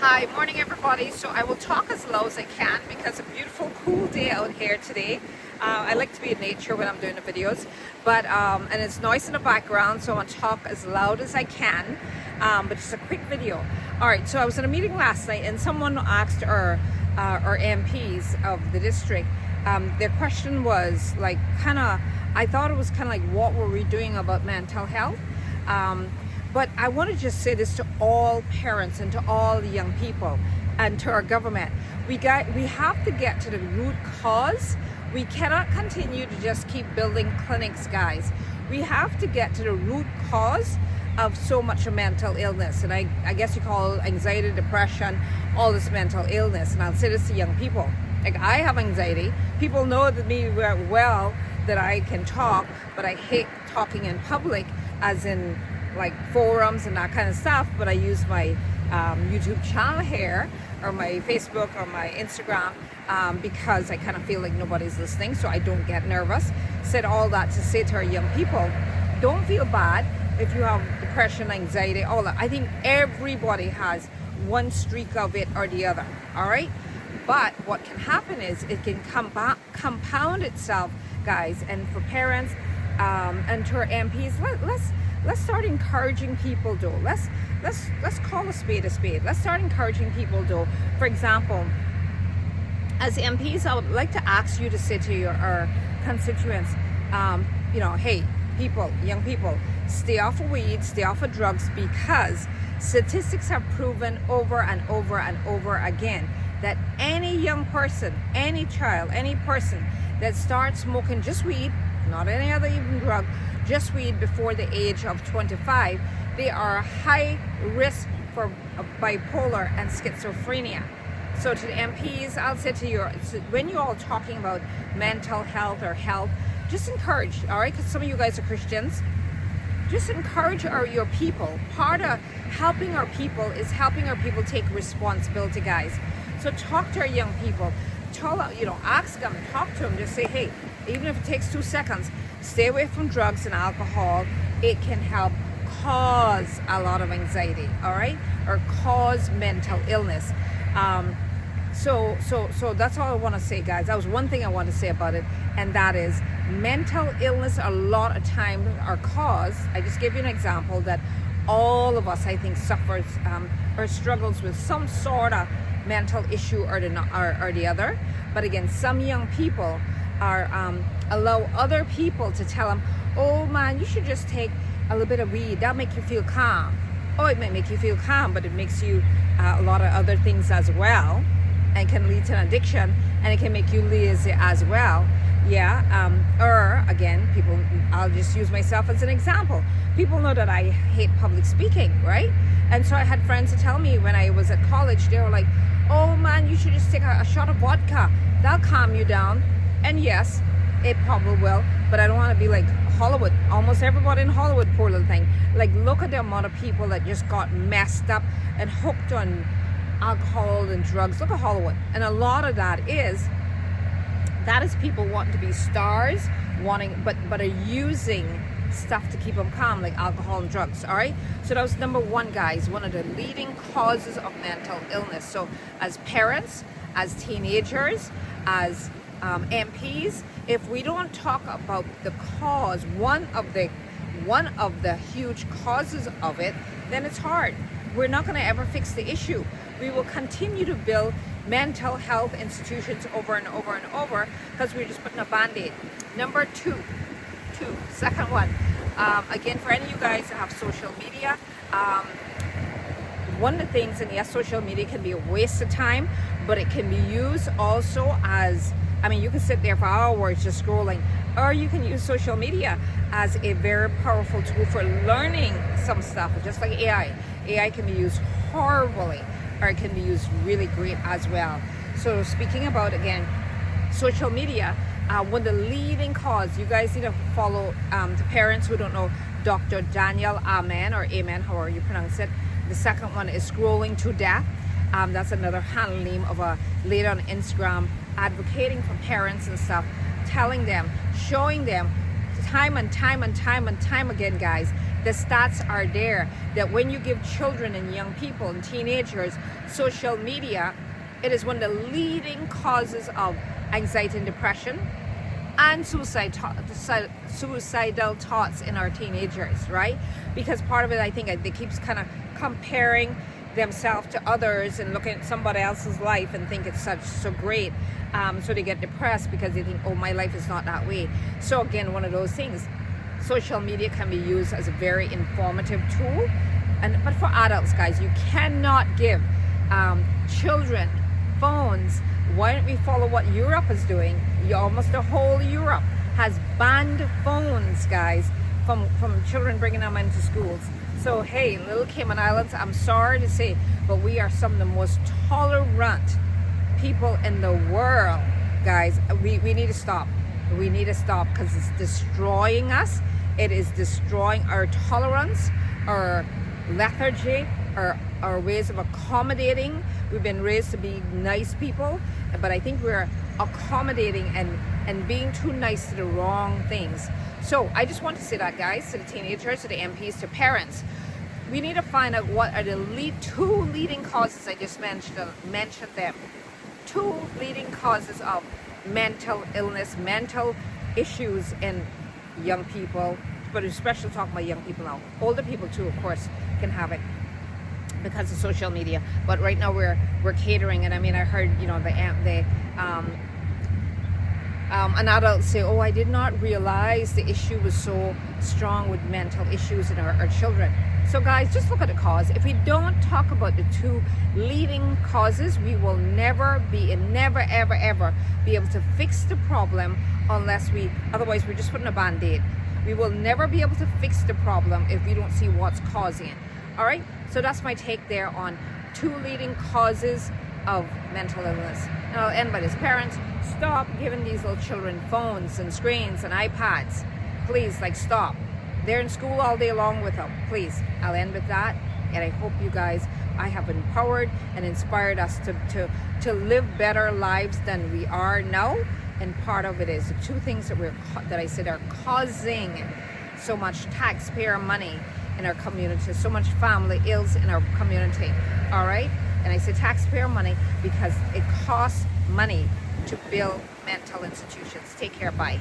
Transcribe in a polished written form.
Hi, morning everybody. So I will talk as low as I can because it's a beautiful, cool day out here today. I like to be in nature when I'm doing the videos, but and it's noise in the background, so I want to talk as loud as I can. But just a quick video. All right. So I was in a meeting last night, and someone asked our MPs of the district. Their question was like kind of. I thought it was kind of like, what were we doing about mental health? But I want to just say this to all parents and to all the young people and to our government. We have to get to the root cause. We cannot continue to just keep building clinics, guys. We have to get to the root cause of so much of mental illness. And I guess you call anxiety, depression, all this mental illness. And I'll say this to young people. Like, I have anxiety. People know that me well that I can talk, but I hate talking in public, as in like forums and that kind of stuff. But I use my YouTube channel here, or my Facebook or my Instagram, because I kind of feel like nobody's listening, so I don't get nervous. Said all that to say to our young people, don't feel bad if you have depression, anxiety, all that. I think everybody has one streak of it or the other. All right. But what can happen is it can compound itself, guys. And for parents and to our MPs, let's start encouraging people, though. Let's call a spade a spade. Let's start encouraging people, though. For example, as MPs, I would like to ask you to say to our constituents, hey, people, young people, stay off of weed, stay off of drugs, because statistics have proven over and over and over again that any young person, any child, any person that starts smoking just weed, not any other even drug, just weed before the age of 25, they are high risk for bipolar and schizophrenia. So to the MPs, I'll say to you, when you're all talking about mental health or health, just encourage, all right, because some of you guys are Christians, just encourage your people. Part of helping our people is helping our people take responsibility, guys. So talk to our young people, ask them, talk to them, just say, hey, even if it takes 2 seconds, stay away from drugs and alcohol. It can help cause a lot of anxiety, all right, or cause mental illness. So that's all I want to say, guys. That was one thing I want to say about it, and that is mental illness a lot of times are caused. I just gave you an example that all of us, I think, suffers or struggles with some sort of mental issue or the other. But again, some young people are allow other people to tell them, oh man, you should just take a little bit of weed, that'll make you feel calm. Oh, it may make you feel calm, but it makes you a lot of other things as well, and can lead to an addiction, and it can make you lazy as well. Or again, people, I'll just use myself as an example. People know that I hate public speaking, right? And so I had friends to tell me when I was at college, they were like, oh man, you should just take a shot of vodka, that'll calm you down. And yes, it probably will, but I don't want to be like Hollywood. Almost everybody in Hollywood, poor little thing. Like, look at the amount of people that just got messed up and hooked on alcohol and drugs. Look at Hollywood. And a lot of that is people wanting to be stars, but are using stuff to keep them calm, like alcohol and drugs. All right, so that was number one, guys, one of the leading causes of mental illness. So as parents, as teenagers, as MPs, if we don't talk about the cause, one of the huge causes of it, then it's hard. We're not going to ever fix the issue. We will continue to build mental health institutions over and over and over, because we're just putting a band-aid. Number second one, again, for any of you guys that have social media, one of the things, and yes, social media can be a waste of time, but it can be used also as, you can sit there for hours just scrolling, or you can use social media as a very powerful tool for learning some stuff, just like AI. AI can be used horribly, or it can be used really great as well. So speaking about, again, social media, one of the leading cause, you guys need to follow, the parents who don't know, Dr. Daniel Amen, or Amen, however you pronounce it. The second one is Scrolling to Death. That's another handle name of a lady on Instagram advocating for parents and stuff, telling them, showing them time and time again, guys, The stats are there that when you give children and young people and teenagers social media, it is one of the leading causes of anxiety and depression and suicidal thoughts in our teenagers, right? Because part of it, I think, they keep kind of comparing themselves to others and looking at somebody else's life and think it's so great. So they get depressed because they think, oh, my life is not that way. So again, one of those things. Social media can be used as a very informative tool, but for adults, guys, you cannot give children phones. Why don't we follow what Europe is doing? Almost the whole Europe has banned phones, guys, from children bringing them into schools. So hey, little Cayman Islands, I'm sorry to say, but we are some of the most tolerant people in the world, guys. We need to stop. We need to stop because it's destroying us. It is destroying our tolerance, our lethargy, our ways of accommodating. We've been raised to be nice people, but I think we're accommodating and being too nice to the wrong things. So I just want to say that, guys, to the teenagers, to the MPs, to parents, we need to find out what are the two leading causes. I just mentioned them. Two leading causes of mental illness, mental issues in young people, but especially talking about young people now. Older people too, of course, can have it because of social media. But right now we're catering, and I mean, I heard, you know, an adult say, oh, I did not realize the issue was so strong with mental issues in our children. So guys, just look at the cause. If we don't talk about the two leading causes, we will never ever be able to fix the problem otherwise we're just putting a band-aid. We will never be able to fix the problem if we don't see what's causing it. All right, so that's my take there on two leading causes of mental illness. And I'll end by this. Parents, stop giving these little children phones and screens and iPads. Please, stop. They're in school all day long with them. Please, I'll end with that. And I hope you guys, I have empowered and inspired us to live better lives than we are now. And part of it is the two things that I said are causing so much taxpayer money in our community, so much family ills in our community. All right? And I say taxpayer money because it costs money to build mental institutions. Take care. Bye.